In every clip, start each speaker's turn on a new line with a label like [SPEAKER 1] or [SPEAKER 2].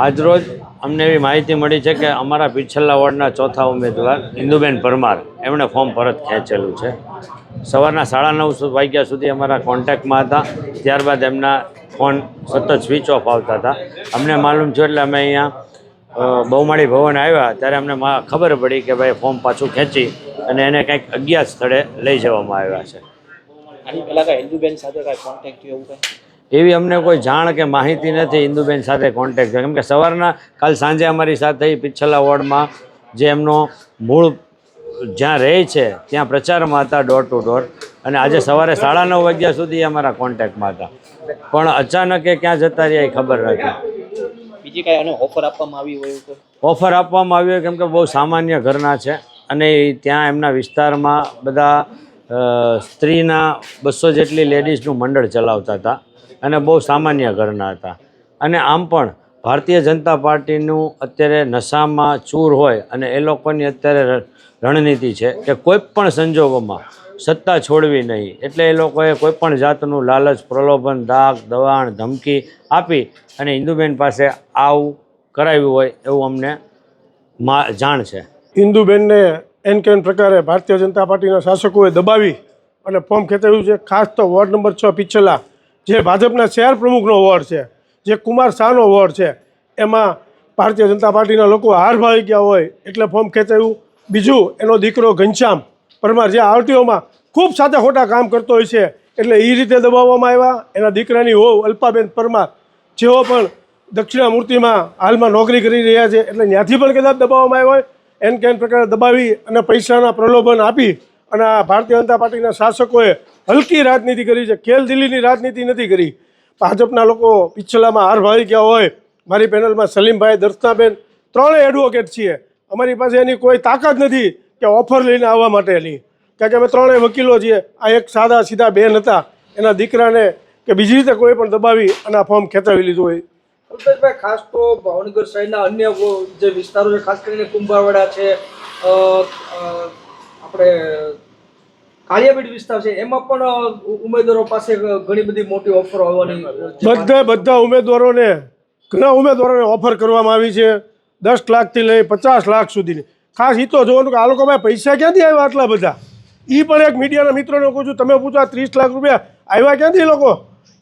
[SPEAKER 1] આજરોજ અમને એવી માહિતી મળી છે કે અમારા પીછલ્લા વોર્ડના ચોથા ઉમેદવાર ઇન્દુબેન પરમાર એમણે ફોર્મ પરત ખેંચેલું છે. સવારના 9:30 વાગ્યા સુધી અમારા કોન્ટેક્ટમાં હતા. ત્યારબાદ એમના ફોન સતત સ્વિચ ઓફ આવતા હતા. અમને માલુમ છે એટલે અમે અહીંયા બહુમાળી ભવન આવ્યા ત્યારે અમને ખબર પડી કે ભાઈ ફોર્મ પાછું ખેંચી અને એને કંઈક અજ્ઞાત સ્થળે લઈ જવામાં આવ્યા છે.
[SPEAKER 2] આની પહેલાં કાંઈ ઇન્દુબેન સાથે કાંઈ કોન્ટેક્ટ થયો એવું કાંઈ?
[SPEAKER 1] એવી અમને કોઈ જાણ કે માહિતી નથી ઇન્દુબેન સાથે કોન્ટેક્ટ થયો. કેમ કે સવારના કાલ સાંજે અમારી સાથે પીછલ્લા વોર્ડમાં જે એમનો મૂળ જ્યાં રહે છે ત્યાં પ્રચારમાં હતા ડોર ટુ ડોર, અને આજે સવારે 9:30 વાગ્યા સુધી અમારા કોન્ટેક્ટમાં હતા, પણ અચાનક એ ક્યાં જતા રહ્યા એ ખબર નથી.
[SPEAKER 2] બીજી કાંઈ આને ઓફર આપવામાં આવી હોય એવું?
[SPEAKER 1] ઓફર આપવામાં આવી હોય કેમ કે બહુ સામાન્ય ઘરના છે અને ત્યાં એમના વિસ્તારમાં બધા સ્ત્રીના 200 જેટલી લેડીઝનું મંડળ ચલાવતા હતા અને બહુ સામાન્ય ઘરના હતા. અને આમ પણ ભારતીય જનતા પાર્ટીનું અત્યારે નશામાં ચૂર હોય અને એ લોકોની અત્યારે રણનીતિ છે કે કોઈ પણ સંજોગોમાં સત્તા છોડવી નહીં. એટલે એ લોકોએ કોઈપણ જાતનું લાલચ, પ્રલોભન, દાગ, દબાણ, ધમકી આપી અને ઇન્દુબેન પાસે આવું કરાવ્યું હોય એવું અમને જાણ છે.
[SPEAKER 3] ઇન્દુબેનને એન કેન પ્રકારે ભારતીય જનતા પાર્ટીના શાસકોએ દબાવી અને ફોર્મ ખેંચાવ્યું છે. ખાસ તો વોર્ડ નંબર 6 પીછલ્લા, જે ભાજપના શહેર પ્રમુખનો વોર્ડ છે, જે કુમાર શાહનો વોર્ડ છે, એમાં ભારતીય જનતા પાર્ટીના લોકો હાર ભાવી ગયા હોય એટલે ફોર્મ ખેંચાવ્યું. બીજું, એનો દીકરો ઘનશ્યામ પરમાર જે આરટીઓમાં ખૂબ સાચા ખોટા કામ કરતો હોય છે એટલે એ રીતે દબાવવામાં આવ્યા. એના દીકરાની વહુ અલ્પાબેન પરમાર જેઓ પણ દક્ષિણામૂર્તિમાં હાલમાં નોકરી કરી રહ્યા છે એટલે ત્યાંથી પણ કદાચ દબાવવામાં આવ્યા હોય. એન કેન પ્રકારે દબાવી અને પૈસાના પ્રલોભન આપી અને આ ભારતીય જનતા પાર્ટીના શાસકોએ હલકી રાજનીતિ કરી છે, ખેલદિલીની રાજનીતિ નથી કરી. ભાજપના લોકો પીછલામાં હાર ભાવી ગયા હોય. મારી પેનલમાં સલીમભાઈ, દર્શનાબેન, ત્રણેય એડવોકેટ છીએ. અમારી પાસે એની કોઈ તાકાત નથી કે ઓફર લઈને આવવા માટેની, કારણ કે અમે ત્રણેય વકીલો છીએ. આ એક સાદા સીધા બેન હતા, એના દીકરાને કે બીજી રીતે કોઈ પણ દબાવી અને આ ફોર્મ ખેંચાવી લીધું હોય.
[SPEAKER 2] અલ્પેશભાઈ, ખાસ તો ભાવનગર શહેરના અન્ય જે વિસ્તારો છે, ખાસ કરીને કુંભારવાડા છે, આપણે કાળિયાબીડ વિસ્તાર છે, એમાં પણ ઉમેદવારો પાસે ઘણી બધી મોટી ઓફરો આવવાની
[SPEAKER 3] બધા ઉમેદવારોને ઘણા ઉમેદવારોને ઓફર કરવામાં આવી છે, 10 લાખથી લઈ 50 લાખ સુધીની. ખાસ એ તો જોવાનું કે આ લોકો ભાઈ પૈસા ક્યાંથી આવ્યા આટલા બધા, એ પણ એક મીડિયાના મિત્રોને કહું છું, તમે પૂછો 30 લાખ રૂપિયા આવ્યા ક્યાંથી લોકો,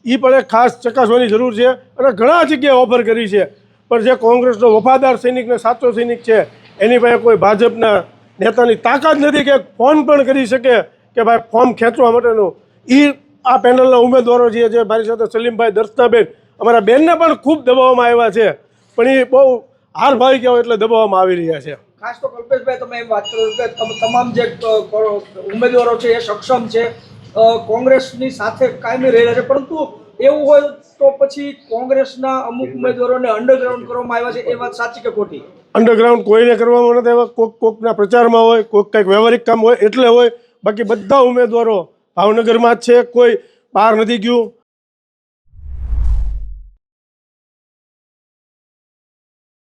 [SPEAKER 3] એ પણ એક ખાસ ચકાસવાની જરૂર છે. અને ઘણા જગ્યાએ ઓફર કરી છે, પણ જે કોંગ્રેસનો વફાદાર સૈનિક ને સાચો સૈનિક છે એની પાસે કોઈ ભાજપના નેતાની તાકાત નથી કે ફોન પણ કરી શકે કે ભાઈ ફોર્મ ખેંચવા માટેનું. એ આ પેનલના ઉમેદવારો જે મારી સાથે સલીમભાઈ, દર્શનાબેન, અમારા બેનને પણ ખૂબ દબાવવામાં આવ્યા છે, પણ એ બહુ હાર ભાવી ગયા હોય એટલે દબાવવામાં આવી રહ્યા છે.
[SPEAKER 2] ખાસ તો કલ્પેશભાઈ, તમે એમ વાત કરો કે તમામ જે ઉમેદવારો છે એ સક્ષમ છે, કોંગ્રેસની સાથે કાયમી રહેલા છે, પરંતુ એવું હોય તો પછી કોંગ્રેસના અમુક ઉમેદવારોને અંડરગ્રાઉન્ડ કરવામાં આવ્યા છે, એ વાત સાચી કે ખોટી?
[SPEAKER 3] અંડરગ્રાઉન્ડ કોઈને કરવામાં નથી આવ્યા. કોકના પ્રચારમાં હોય, કોઈક કંઈક વ્યવહારિક કામ હોય એટલે હોય. બાકી બધા ઉમેદવારો ભાવનગરમાં જ છે, કોઈ બહાર નથી ગયું.